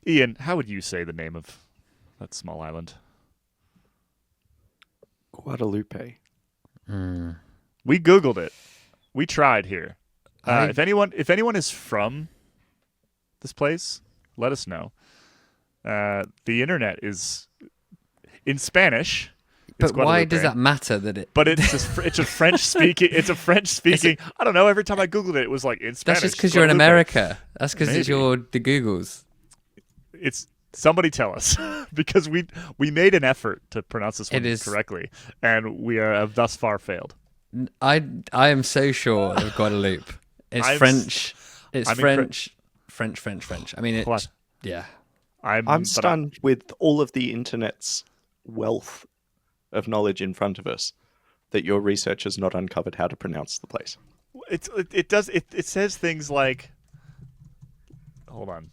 Ian, how would you say the name of that small island? Guadeloupe. We Googled it. We tried here. I- If anyone is from this place, let us know. The internet is in Spanish. It's But why Guadalupe, does that matter that it... But it's a French speaking. It's a French speaking. I don't know. Every time I Googled it, it was like in Spanish. That's just because you're in Guadalupe. America. That's because it's Maybe. the Googles. It's somebody tell us because we made an effort to pronounce this one It is- correctly, and we have thus far failed. I am so sure of Guadeloupe. It's I'm French. It's I'm French. I mean, Hold on. yeah. I'm stunned with all of the internet's wealth of knowledge in front of us that your research has not uncovered how to pronounce the place. It says things like, hold on.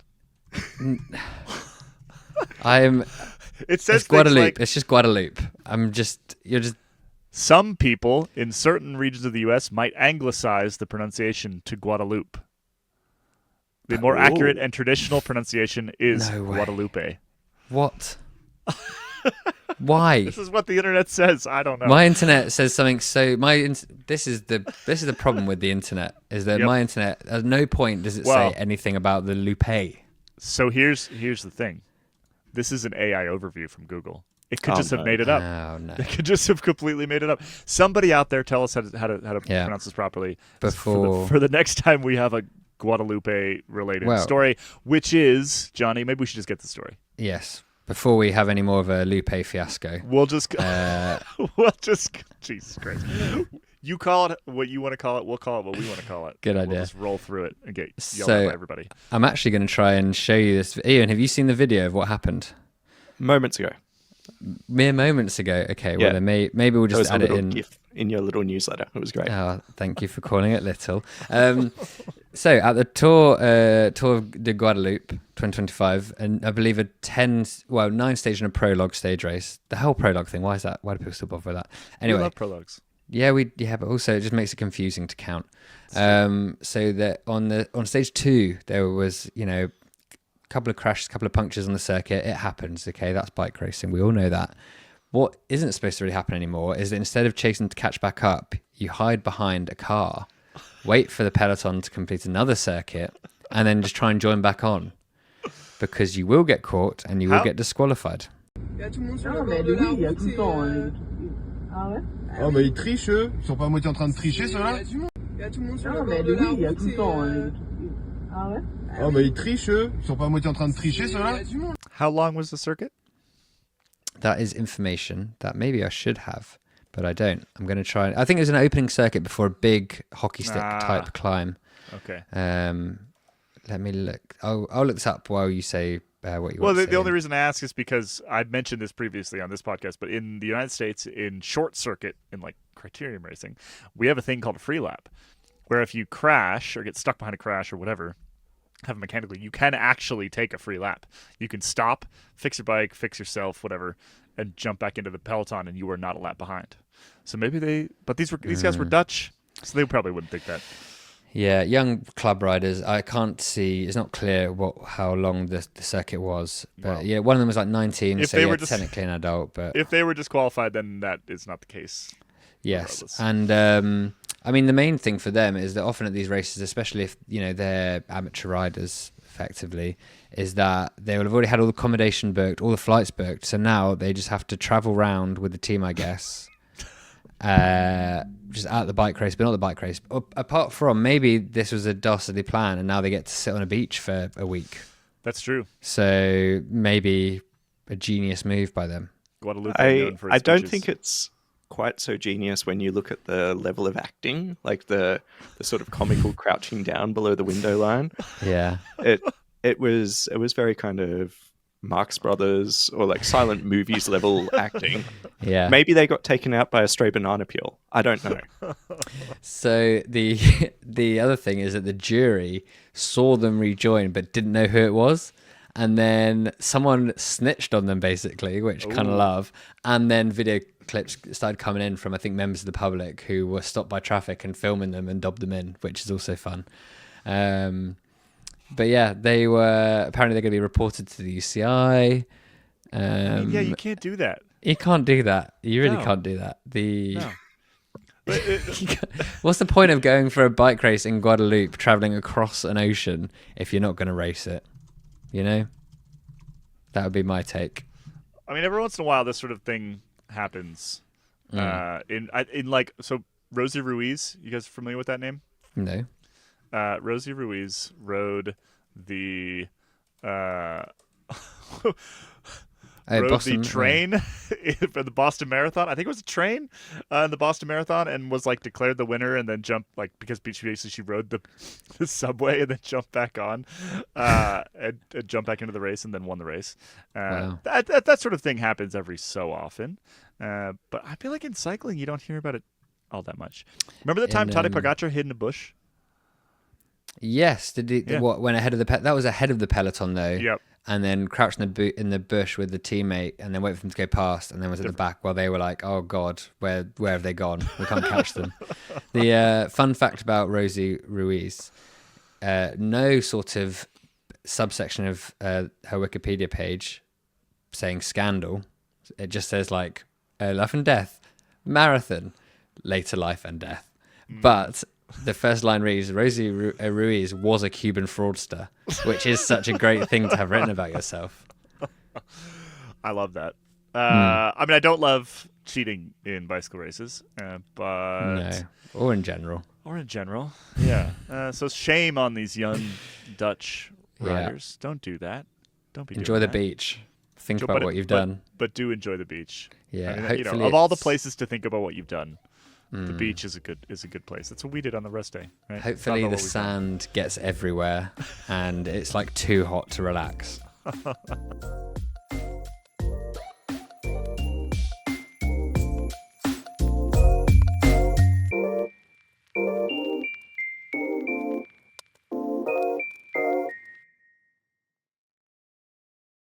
It says It's Guadeloupe. things like, It's just Guadeloupe. You're just. some people in certain regions of the U.S. might anglicize the pronunciation to Guadeloupe. The more accurate and traditional pronunciation is No way. Guadalupe. What? Why? This is what the internet says. I don't know. My internet says something so this is the problem with the internet is that Yep. my internet at no point does it Well- say anything about the lupe. So here's the thing. This is an AI overview from Google. It could Oh, just have no. made it up. Oh no. They could just have completely made it up. Somebody out there tell us how to Yeah. pronounce this properly Before- for the next time we have a Guadalupe related Well- story, which is, Johnny, maybe we should just get the story. Yes. Before we have any more of a lupe fiasco. We'll just Uh, Jesus Christ. You call it what you want to call it. We'll call it what we want to call it. Good We'll idea. just roll through it and get yelled So- at by everybody. I'm actually going to try and show you this. Ian, have you seen the video of what happened? Moments ago, Mere moments ago. Okay, well Yeah. then maybe we'll there was just a add it little in. GIF in your little newsletter. It was great. Oh, thank you for calling it little. So at the Tour de Guadeloupe 2025, and I believe 9 stage and a prologue stage race. The whole prologue thing. Why is that? Why do people still bother with that? We Anyway, love prologues. yeah, but also it just makes it confusing to count. So that on stage 2 there was a couple of crashes, couple of punctures on the circuit. It happens. Okay, that's bike racing. We all know that. What isn't supposed to really happen anymore is that instead of chasing to catch back up, you hide behind a car, wait for the peloton to complete another circuit, and then just try and join back on. Because you will get caught and you will How- get disqualified. Non, mais lui, il y a tout le temps. Ah ouais? Oh, mais ils trichent, eux. Ils sont pas à moitié en train de tricher, ceux-là. Non, mais lui, il y a tout le temps. Ah ouais? Oh, mais ils trichent, eux. Ils sont pas à moitié en train de tricher, ceux-là. How long was the circuit? That is information that maybe I should have, but I don't. I'm going to try. I think it was an opening circuit before a big hockey stick type climb. Okay. Let me look. I'll look this up while you say what you Well, want to say. the only reason I ask is because I've mentioned this previously on this podcast, but in the United States, in short circuit, in like criterium racing, we have a thing called a free lap, where if you crash or get stuck behind a crash or whatever, have it mechanically, you can actually take a free lap. You can stop, fix your bike, fix yourself, whatever, and jump back into the peloton, and you are not a lap behind. So maybe these guys were Dutch, so they probably wouldn't think that. Yeah, young club riders. I can't see. It's not clear how long the circuit was. But Wow. yeah, one of them was like 19, If so they yeah, were just- technically an adult. But If they were disqualified, then that is not the case. yes, regardless. and I mean the main thing for them is that often at these races, especially if they're amateur riders, effectively, is that they will have already had all the accommodation booked, all the flights booked. So now they just have to travel round with the team, I guess. Just at the bike race, but not the bike race. Apart from maybe this was a dastardly plan, and now they get to sit on a beach for a week. That's true. So maybe a genius move by them. Guadalupe I known for its don't beaches. think it's quite so genius when you look at the level of acting, like the sort of comical crouching down below the window line. Yeah, It was very kind of Marx Brothers or like silent movies level acting. yeah. Maybe they got taken out by a stray banana peel. I don't know. So the other thing is that the jury saw them rejoin but didn't know who it was, and then someone snitched on them basically, which kind of love. And then video clips started coming in from I think members of the public who were stopped by traffic and filming them and dobbed them in, which is also fun. But yeah, they were apparently they're going to be reported to the UCI. Yeah, you can't do that. You can't do that. You really No. can't do that. No. What's the point of going for a bike race in Guadeloupe, traveling across an ocean, if you're not going to race it? You know, that would be my take. I mean, every once in a while, this sort of thing happens. In like, so Rosie Ruiz, you guys familiar with that name? No. Rosie Ruiz rode the train for the Boston Marathon. I think it was a train in the Boston Marathon, and was like declared the winner, and then jumped, like, because she rode the subway and then jumped back on and jumped back into the race and then won the race. Wow. That sort of thing happens every so often, but I feel like in cycling you don't hear about it all that much. Remember the time Tadej Pogacar hid in a bush? Yes. Did he? Yeah. What went ahead of the that was ahead of the peloton though. Yep. And then crouched in the bush with the teammate, and then waited for them to go past, and then was at the back while they were like, "Oh God, where have they gone? We can't catch them." The fun fact about Rosie Ruiz: no sort of subsection of her Wikipedia page saying scandal. It just says like life and death, marathon, later life and death. But the first line reads, Rosie Ruiz was a Cuban fraudster, which is such a great thing to have written about yourself. I love that. I mean, I don't love cheating in bicycle races, but... No, or in general. Yeah. So shame on these young Dutch riders. Don't do that. Don't be Enjoy the doing that. beach. Think about what you've done. But do enjoy the beach. Yeah, I mean, hopefully of all the it's- places to think about what you've done, the beach is a good place. That's what we did on the rest day. Right? Hopefully Thought about the what we've done. sand gets everywhere and it's like too hot to relax.